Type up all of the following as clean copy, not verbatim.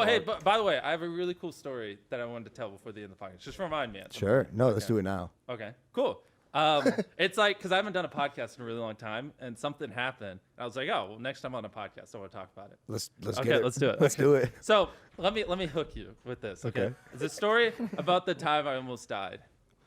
Oh, hey, by the way, I have a really cool story that I wanted to tell before the end of the podcast. Just remind me. Sure. No, let's do it now. Okay, cool. It's like, because I haven't done a podcast in a really long time, and something happened. I was like, oh, well, next time on a podcast, I want to talk about it. Let's okay, get it. let's do it. Let's do it. So let me hook you with this. Okay. It's a story about the time I almost died.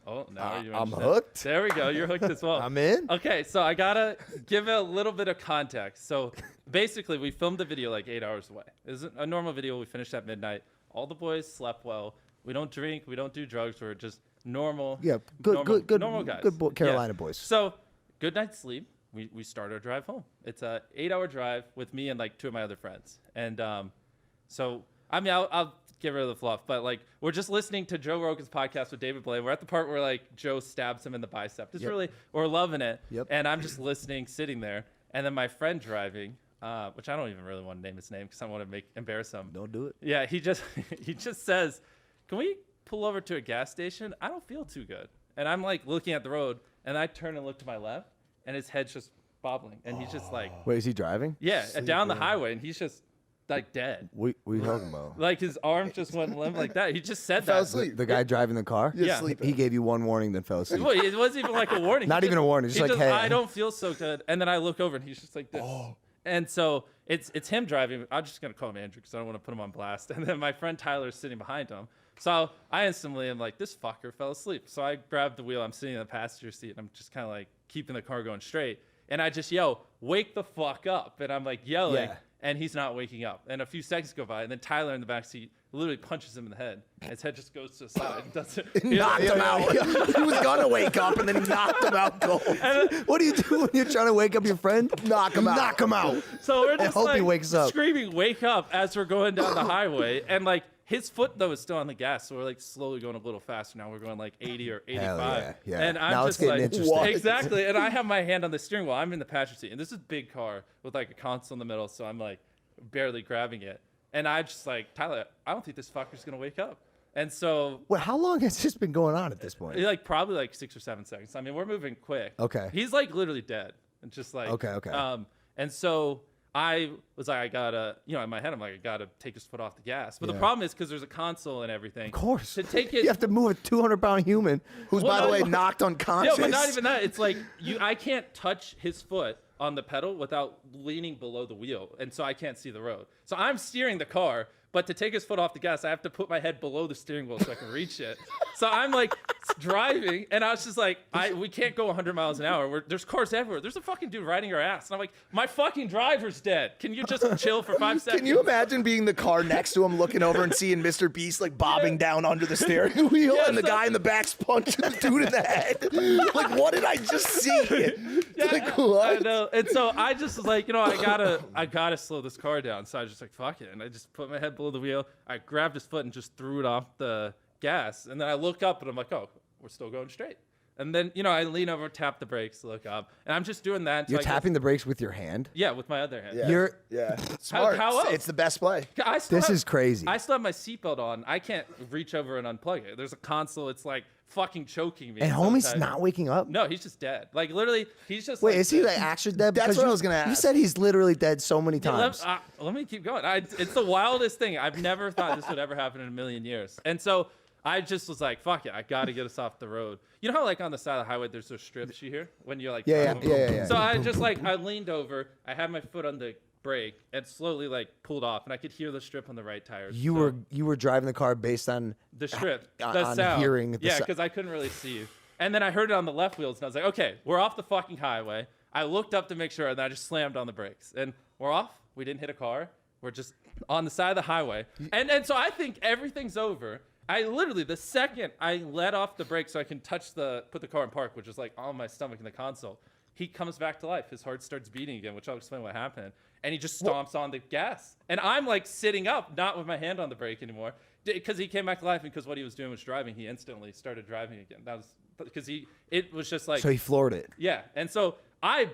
Oh, now you I'm hooked. There we go. You're hooked as well. I'm in. Okay, so I gotta give it a little bit of context. So basically, we filmed the video like 8 hours away. It was a normal video. We finished at midnight. All the boys slept well. We don't drink. We don't do drugs. We're just normal. Yeah, good normal guys. Good Carolina boys. So good night's sleep. We start our drive home. It's a 8-hour drive with me and like 2 of my other friends. And so I mean, I'll get rid of the fluff, but like we're just listening to Joe Rogan's podcast with David Blaine. We're at the part where like Joe stabs him in the bicep. It's really, we're loving it. Yep. And I'm just listening, sitting there, and then my friend driving, which I don't even really want to name his name because I don't want to embarrass him. Don't do it. Yeah, he just says, "Can we pull over to a gas station? I don't feel too good." And I'm like looking at the road, and I turn and look to my left, and his head's just bobbling, and he's just like, Wait, is he driving? yeah, down the highway, and he's just like dead. We talking about? Like his arms just went limp like that. He just said that. Fell asleep. The guy driving the car? Yeah. Sleeping. He gave you one warning, then fell asleep. Well, it wasn't even like a warning. Not even a warning. Just like, hey. I don't feel so good. And then I look over and he's just like this. Oh. And so it's him driving. I'm just going to call him Andrew because I don't want to put him on blast. And then my friend Tyler is sitting behind him. So I instantly am like, this fucker fell asleep. So I grab the wheel. I'm sitting in the passenger seat. And I'm just kind of like keeping the car going straight. And I just yell, "Wake the fuck up." And I'm like yelling. Yeah. And he's not waking up. And a few seconds go by, and then Tyler in the back seat literally punches him in the head. His head just goes to the side. And doesn't. Knocked him out. He was gonna wake up and then he knocked him out cold. What do you do when you're trying to wake up your friend? Knock him out. Knock him out. So we're just hope like he wakes up. screaming, "Wake up!" as we're going down the highway, and like his foot though is still on the gas, so we're like slowly going a little faster. Now we're going like 80 or 85. Hell yeah. And I'm Now it's just getting like, interesting. What? exactly. And I have my hand on the steering wheel. I'm in the passenger seat, and this is a big car with like a console in the middle, so I'm like barely grabbing it. And I just like, Tyler, I don't think this fucker's gonna wake up. And so Well, how long has this been going on at this point? like probably like 6 or 7 seconds. I mean, we're moving quick. Okay. He's like literally dead. And just like Okay. And so I was like, I gotta, in my head, I'm like, I gotta take his foot off the gas. But the Yeah. problem is because there's a console and everything. Of course. To take it. You have to move a 200-pound human. Who's, Well, by the no, way, but- knocked unconscious. Yeah, but not even that. It's like I can't touch his foot on the pedal without leaning below the wheel, and so I can't see the road. So I'm steering the car, but to take his foot off the gas, I have to put my head below the steering wheel so I can reach it. So I'm like driving, and I was just like, we can't go 100 miles an hour. There's cars everywhere. There's a fucking dude riding our ass, and I'm like, my fucking driver's dead. Can you just chill for 5 seconds? Can you imagine being the car next to him, looking over and seeing Mr. Beast like bobbing down under the steering wheel, Yeah, and the so- guy in the back's punching the dude in the head? Like, what did I just see? Yeah, Like, what? I know. And so I just was like, I gotta slow this car down. So I was just like, fuck it. And I just put my head below the wheel. I grabbed his foot and just threw it off the gas. And then I look up and I'm like, oh, we're still going straight. And then, I lean over, tap the brakes, look up. And I'm just doing that. until You're I get- tapping the brakes with your hand? Yeah, with my other hand. Yeah. Smart. how else? It's the best play. This is crazy. I still have my seatbelt on. I can't reach over and unplug it. There's a console. It's like fucking choking me. And homie's sometimes. not waking up? No, he's just dead. Like literally, he's just. Wait, like, is he like actually dead? That's Because what I you- was gonna You ask. said he's literally dead so many Yeah, times. let me keep going. It's the wildest thing. I've never thought this would ever happen in a million years. And so I just was like, fuck it. I got to get us off the road. You know how like on the side of the highway, there's those strips you hear when you're like, Yeah. So I just like, I leaned over, I had my foot on the brake and slowly like pulled off and I could hear the strip on the right tire. You So were driving the car based on the strip, on the sound. hearing the Yeah, sou- because I couldn't really see you. And then I heard it on the left wheels and I was like, okay, we're off the fucking highway. I looked up to make sure and then I just slammed on the brakes and we're off. We didn't hit a car. We're just on the side of the highway. And so I think everything's over. I literally, the second I let off the brake so I can put the car in park, which is like on my stomach in the console, he comes back to life. His heart starts beating again, which I'll explain what happened. And he just stomps on the gas. And I'm like sitting up, not with my hand on the brake anymore, because he came back to life and because what he was doing was driving. He instantly started driving again. That was because it was just like. So he floored it. Yeah. And so I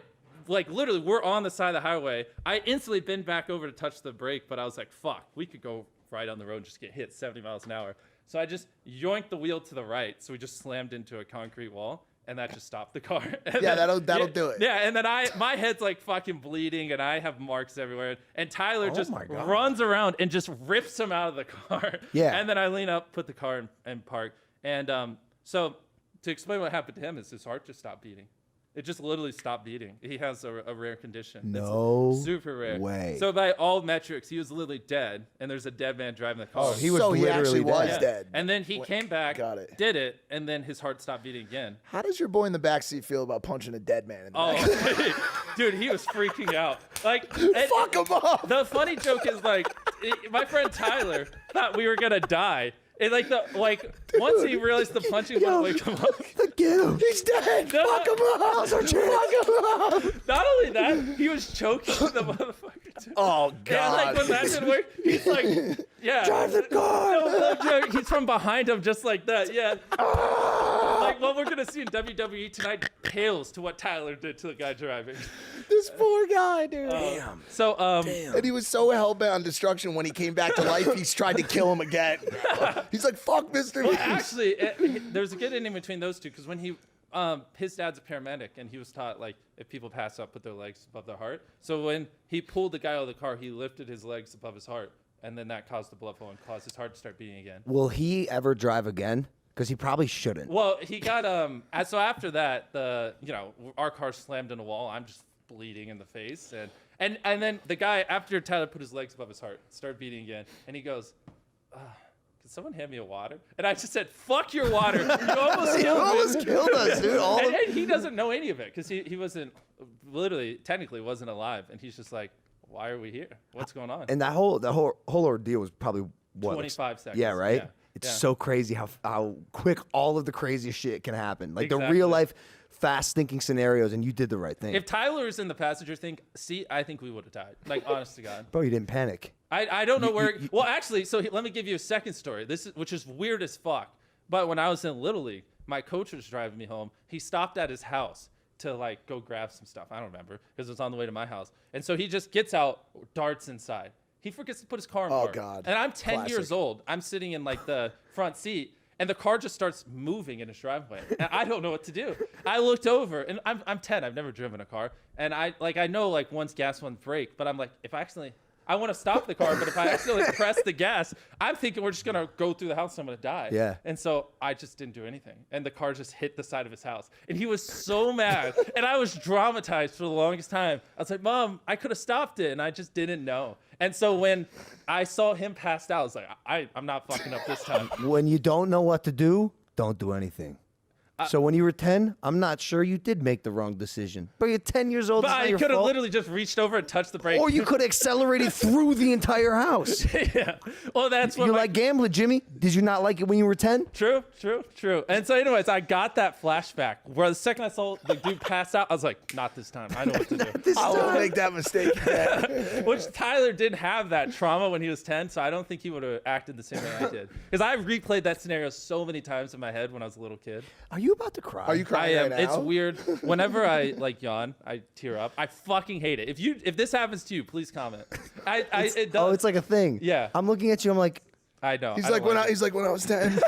like literally we're on the side of the highway. I instantly bent back over to touch the brake, but I was like, fuck, we could go right on the road and just get hit 70 miles an hour. So I just yoinked the wheel to the right. So we just slammed into a concrete wall. and that just stopped the car. And Yeah, then- that'll do it. Yeah, and then my head's like fucking bleeding, and I have marks everywhere. And Tyler just my God. runs around and just rips him out of the car. Yeah. And then I lean up, put the car in park, and so to explain what happened to him is his heart just stopped beating. It just literally stopped beating. He has a rare condition. No It's super rare. way. So by all metrics, he was literally dead, and there's a dead man driving the car. Oh, he was So he actually literally was dead. dead. And then he came back, Got it. did it, and then his heart stopped beating again. How does your boy in the backseat feel about punching a dead man in the back? Oh, dude, he was freaking out. Like, Fuck him up. The funny joke is like, my friend Tyler thought we were gonna die. And once he realized the punching wouldn't wake him up. Get him. He's dead. No, Fuck him up. Fuck him up. Not only that, he was choking the motherfucker too. Oh, And God. like when that didn't work, he's like, yeah. Drive the car. No joke. He's from behind him just like that. Yeah. Like what we're gonna see in WWE tonight pales to what Tyler did to the guy driving. This poor guy, dude. Damn. So And he was so hell-bent on destruction when he came back to life, he's tried to kill him again. He's like, fuck Mr. well, Beast. actually, there's a good ending between those two because when his dad's a paramedic and he was taught like if people pass out, put their legs above their heart. So when he pulled the guy out of the car, he lifted his legs above his heart, and then that caused the blood flow and caused his heart to start beating again. Will he ever drive again? Because he probably shouldn't. Well, he got so after that, our car slammed in a wall. I'm just bleeding in the face, and then the guy after Tyler put his legs above his heart, started beating again, and he goes, "Can someone hand me a water?" And I just said, "Fuck your water! You almost He killed me." almost killed us, dude. And he doesn't know any of it because he wasn't technically wasn't alive, and he's just like, "Why are we here? What's going on?" And that whole ordeal was probably what? 25 seconds. Yeah, right. Yeah. It's Yeah. so crazy how quick all of the craziest shit can happen. Like the Exactly. real life, fast thinking scenarios, and you did the right thing. If Tyler was in the passenger seat, I think we would have died. Like, honest to God. Bro, you didn't panic. I don't know where. Well, actually, let me give you a second story. Which is weird as fuck. But when I was in Little League, my coach was driving me home. He stopped at his house to like go grab some stuff. I don't remember because it was on the way to my house. And so he just gets out, darts inside. He forgets to put his car in park. God. And I'm 10 Classic. years old. I'm sitting in like the front seat. And the car just starts moving in his driveway. And I don't know what to do. I looked over, and I'm 10. I've never driven a car. And I know like one's gas, one's brake. But I'm like, I want to stop the car, but if I accidentally press the gas, I'm thinking we're just going to go through the house and I'm going to die. Yeah. And so I just didn't do anything. And the car just hit the side of his house. And he was so mad. And I was dramatized for the longest time. I was like, Mom, I could have stopped it. And I just didn't know. And so when I saw him passed out, I was like, I'm not fucking up this time. When you don't know what to do, don't do anything. So when you were 10, I'm not sure you did make the wrong decision. But you're 10 years old. But It's not I your could have fault. literally just reached over and touched the brake. Or you could have accelerated through the entire house. Yeah. Well, that's what You my- like gambling, Jimmy? Did you not like it when you were 10? True. And so, anyways, I got that flashback where the second I saw the dude pass out, I was like, not this time. I know what to do. I won't make that mistake again. Which Tyler didn't have that trauma when he was 10, so I don't think he would have acted the same way I did. Because I replayed that scenario so many times in my head when I was a little kid. Are you about to cry? Are you I crying am. right now? It's weird. Whenever I like yawn, I tear up. I fucking hate it. If this happens to you, please comment. It does. Oh, it's like a thing. Yeah. I'm looking at you. I'm like, I know. He's I like don't he's like when I was 10. You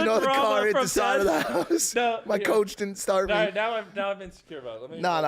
know the drama car hit from the side of the house. No, My here. coach didn't start me. All right, now I'm insecure about it. Let me. No.